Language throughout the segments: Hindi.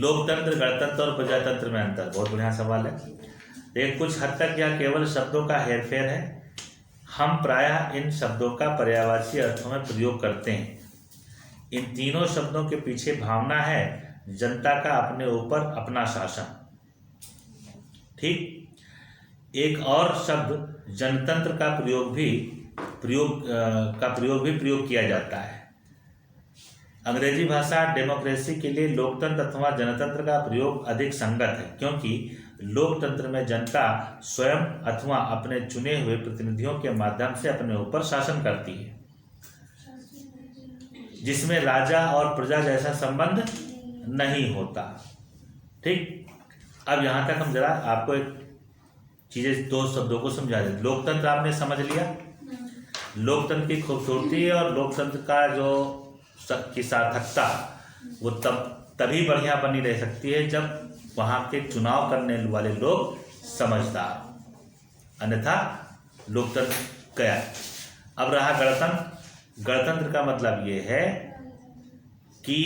लोकतंत्र, गणतंत्र और प्रजातंत्र में अंतर, बहुत बढ़िया सवाल है। लेकिन कुछ हद तक यह केवल शब्दों का हेरफेर है। हम प्रायः इन शब्दों का पर्यायवाची अर्थों में प्रयोग करते हैं। इन तीनों शब्दों के पीछे भावना है जनता का अपने ऊपर अपना शासन। ठीक। एक और शब्द जनतंत्र का प्रयोग भी प्रयोग किया जाता है। अंग्रेजी भाषा डेमोक्रेसी के लिए लोकतंत्र अथवा जनतंत्र का प्रयोग अधिक संगत है, क्योंकि लोकतंत्र में जनता स्वयं अथवा अपने चुने हुए प्रतिनिधियों के माध्यम से अपने ऊपर शासन करती है, जिसमें राजा और प्रजा जैसा संबंध नहीं होता। ठीक। अब यहाँ तक हम जरा आपको एक चीजें, दो शब्दों को समझा दें। लोकतंत्र आपने समझ लिया, लोकतंत्र की खूबसूरती और लोकतंत्र का जो की सार्थकता वो तभी बढ़िया बनी रह सकती है जब वहाँ के चुनाव करने वाले लोग समझदार, अन्यथा लोकतंत्र गया। अब रहा गणतंत्र। गणतंत्र का मतलब ये है कि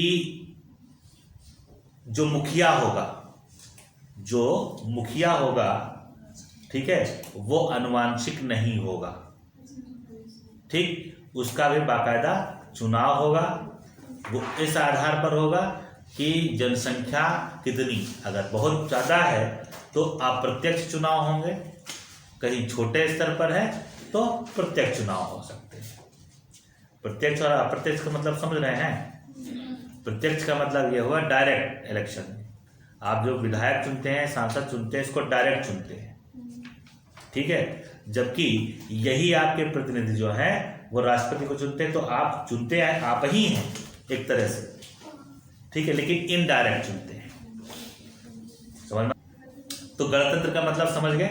जो मुखिया होगा, ठीक है, वो अनुवांशिक नहीं होगा। ठीक। उसका भी बाकायदा चुनाव होगा। वो इस आधार पर होगा कि जनसंख्या कितनी, अगर बहुत ज़्यादा है तो अप्रत्यक्ष चुनाव होंगे, कहीं छोटे स्तर पर है तो प्रत्यक्ष चुनाव हो सकते हैं। प्रत्यक्ष और अप्रत्यक्ष का मतलब समझ रहे हैं? प्रत्यक्ष का मतलब ये हुआ डायरेक्ट इलेक्शन। आप जो विधायक चुनते हैं, सांसद चुनते हैं, इसको डायरेक्ट चुनते हैं। ठीक है। जबकि यही आपके प्रतिनिधि जो हैं वो राष्ट्रपति को चुनते हैं, तो आप चुनते हैं, आप ही हैं एक तरह से, ठीक है, लेकिन इनडायरेक्ट चुनते हैं। समझ में? तो गणतंत्र का मतलब समझ गए?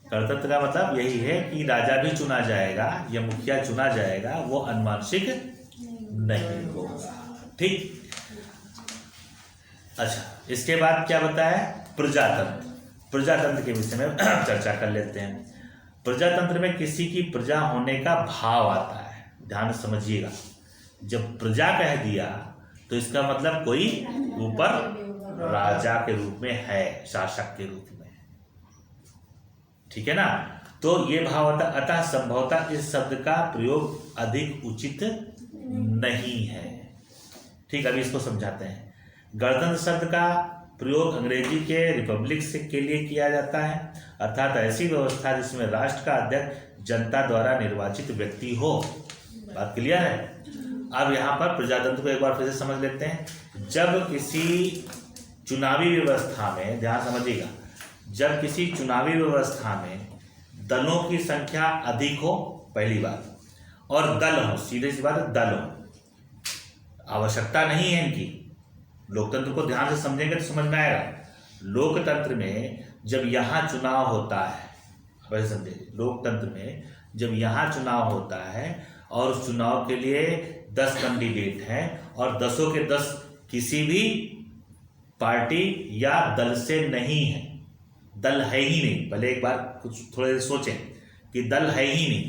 गणतंत्र का मतलब यही है कि राजा भी चुना जाएगा या मुखिया चुना जाएगा, वो अनुवांशिक नहीं होगा। ठीक। अच्छा, इसके बाद क्या बताया? प्रजातंत्र। प्रजातंत्र के विषय में चर्चा कर लेते हैं। प्रजातंत्र में किसी की प्रजा होने का भाव आता है। ध्यान समझिएगा, जब प्रजा कह दिया तो इसका मतलब कोई ऊपर राजा के रूप में है, शासक के रूप में, ठीक है ना। तो ये भाव आता, अतः संभवतः इस शब्द का प्रयोग अधिक उचित नहीं है। ठीक। अभी इसको समझाते हैं। गणतंत्र शब्द का प्रयोग अंग्रेजी के रिपब्लिक के लिए किया जाता है, अर्थात ऐसी व्यवस्था जिसमें राष्ट्र का अध्यक्ष जनता द्वारा निर्वाचित व्यक्ति हो। बात क्लियर है? अब यहाँ पर प्रजातंत्र को एक बार फिर से समझ लेते हैं। जब किसी चुनावी व्यवस्था में, ध्यान समझिएगा, जब किसी चुनावी व्यवस्था में दलों की संख्या अधिक हो, पहली बात, और दल हो, सीधे सी बात, दल हो, आवश्यकता नहीं है इनकी। लोकतंत्र को ध्यान से समझेंगे तो समझ में आएगा। लोकतंत्र में जब यहाँ चुनाव होता है, वैसे समझिए, लोकतंत्र में जब यहाँ चुनाव होता है और उस चुनाव के लिए 10 कैंडिडेट हैं और 10 के 10 किसी भी पार्टी या दल से नहीं है, दल है ही नहीं, भले एक बार कुछ थोड़े सोचें कि दल है ही नहीं,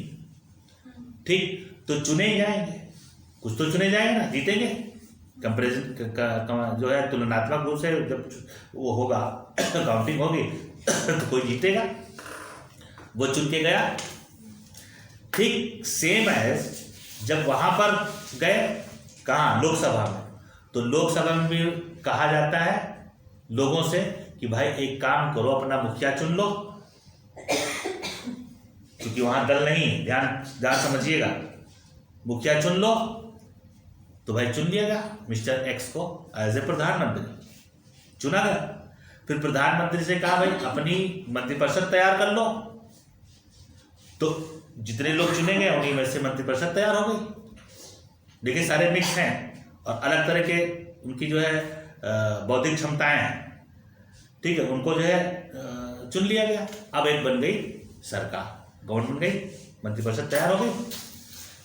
ठीक, तो चुने जाएंगे, कुछ तो चुने जाएंगे ना, जीतेंगे। कंपेरिजन जो है तुलनात्मक रूप से जब वो होगा, काउंटिंग होगी तो कोई जीतेगा, वो चुन के गया। ठीक सेम एज जब वहां पर गए, कहाँ? लोकसभा में, तो लोकसभा में भी कहा जाता है लोगों से कि भाई एक काम करो, अपना मुखिया चुन लो, क्योंकि वहां दल नहीं है। ध्यान समझिएगा, मुखिया चुन लो, तो भाई चुन लिया गया मिस्टर एक्स को एज ए प्रधानमंत्री, चुना गया। फिर प्रधानमंत्री से कहा भाई अपनी मंत्रिपरिषद तैयार कर लो, तो जितने लोग चुने गए उन्हीं में से मंत्रिपरिषद तैयार हो गई। देखिए सारे मिक्स हैं और अलग तरह के उनकी जो है बौद्धिक क्षमताएं हैं, ठीक है, उनको जो है चुन लिया गया। अब एक बन गई सरकार, गवर्नमेंट बन गई, मंत्रिपरिषद तैयार हो गई।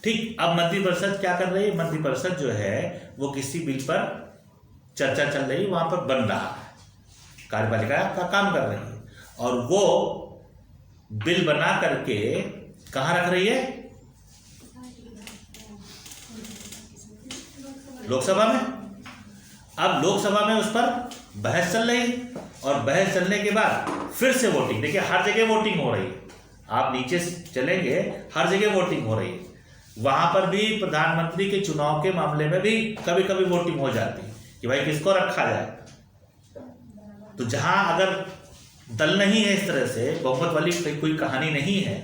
ठीक। अब मंत्रिपरिषद क्या कर रही है? मंत्रिपरिषद जो है वो किसी बिल पर चर्चा चल रही है, वहां पर बन रहा है, कार्यपालिका का काम कर रही है, और वो बिल बना करके कहाँ रख रही है? लोकसभा में। अब लोकसभा में उस पर बहस चल रही, और बहस चलने के बाद फिर से वोटिंग। देखिए हर जगह वोटिंग हो रही है, आप नीचे से चलेंगे हर जगह वोटिंग हो रही है। वहां पर भी प्रधानमंत्री के चुनाव के मामले में भी कभी कभी वोटिंग हो जाती है कि भाई किसको रखा जाए। तो जहां अगर दल नहीं है, इस तरह से बहुमत वाली कोई कहानी नहीं है,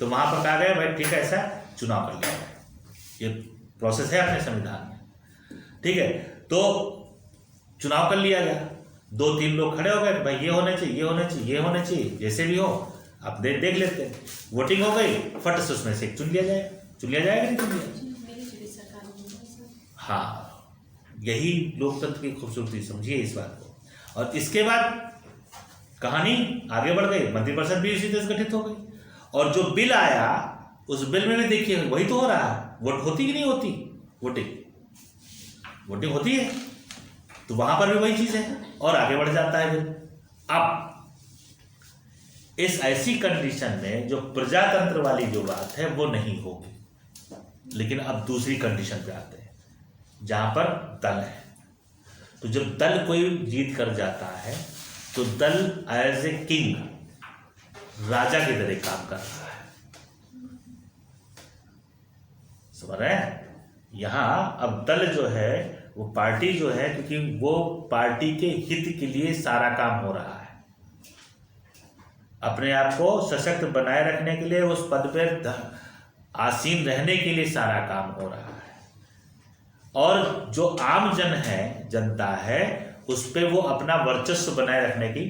तो वहां पर कहा गया भाई ठीक है ऐसा चुनाव कर लिया जाए। ये प्रोसेस है अपने संविधान में, ठीक है। तो चुनाव कर लिया गया, 2-3 लोग खड़े हो गए भाई ये होने चाहिए, ये होने चाहिए, ये होने चाहिए, जैसे भी हो आप देख लेते हैं। वोटिंग हो गई, फट से उसमें से चुन लिया जाएगा नहीं चुन लिया। हाँ, यही लोकतंत्र की खूबसूरती, समझिए इस बात को। और इसके बाद कहानी आगे बढ़ गई, मंत्रिपरिषद भी इसी तरह से गठित हो गई, और जो बिल आया उस बिल में भी देखिए वही तो हो रहा है। वोट होती कि नहीं होती, वोटिंग होती है, तो वहां पर भी वही चीज है और आगे बढ़ जाता है बिल। अब इस ऐसी कंडीशन में जो प्रजातंत्र वाली जो बात है वो नहीं होगी। लेकिन अब दूसरी कंडीशन पे आते हैं जहां पर दल है। तो जब दल कोई जीत कर जाता है तो दल एज ए किंग, राजा की तरह काम कर रहा है, समझ रहे हैं। यहां अब दल जो है वो पार्टी जो है, क्योंकि वो पार्टी के हित के लिए सारा काम हो रहा है, अपने आप को सशक्त बनाए रखने के लिए, उस पद पर आसीन रहने के लिए सारा काम हो रहा है। और जो आम जन है, जनता है, उस पर वो अपना वर्चस्व बनाए रखने की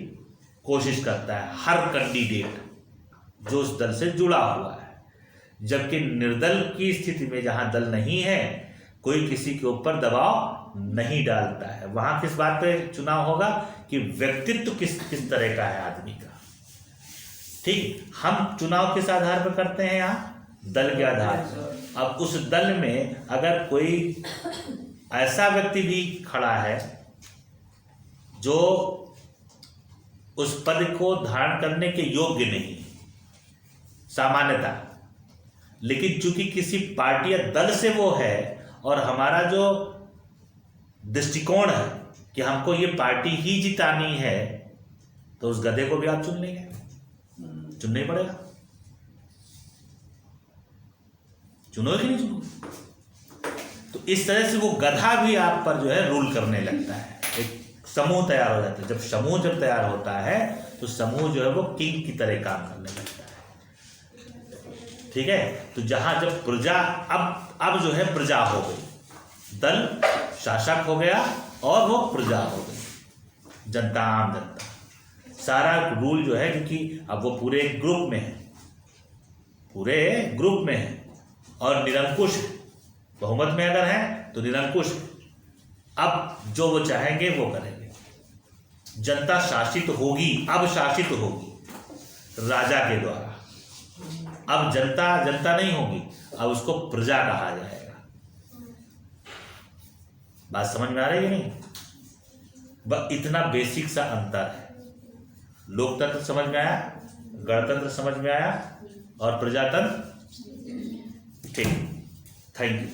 कोशिश करता है, हर कैंडिडेट जो उस दल से जुड़ा हुआ है। जबकि निर्दल की स्थिति में, जहां दल नहीं है, कोई किसी के ऊपर दबाव नहीं डालता है। वहां किस बात पे चुनाव होगा कि व्यक्तित्व किस तरह का है आदमी का, ठीक। हम चुनाव किस आधार पर करते हैं, यहाँ दल के आधार पर। अब उस दल में अगर कोई ऐसा व्यक्ति भी खड़ा है जो उस पद को धारण करने के योग्य नहीं सामान्यता, लेकिन चूंकि किसी पार्टी या दल से वो है, और हमारा जो दृष्टिकोण है कि हमको ये पार्टी ही जितानी है, तो उस गधे को भी आप चुन लेंगे, चुनना ही पड़ेगा। चुनो कि नहीं चुनो। तो इस तरह से वो गधा भी आप पर जो है रूल करने लगता है। एक समूह तैयार हो जाता है। जब तैयार होता है तो समूह जो है वो किंग की तरह काम करने लगता है, ठीक है। तो जहां जब प्रजा अब जो है प्रजा हो गई, दल शासक हो गया और वो प्रजा हो गई, जनता, आम जनता, सारा रूल जो है, क्योंकि अब वो पूरे ग्रुप में है, और निरंकुश है। बहुमत में अगर है तो निरंकुश है। अब जो वो चाहेंगे वो करेंगे। जनता शासित होगी, अब शासित होगी राजा के द्वारा। अब जनता नहीं होगी, अब उसको प्रजा कहा जाएगा। बात समझ में आ रही है नहीं? बस इतना बेसिक सा अंतर है। लोकतंत्र समझ में आया, गणतंत्र समझ में आया, और प्रजातंत्र, ठीक। Thank you.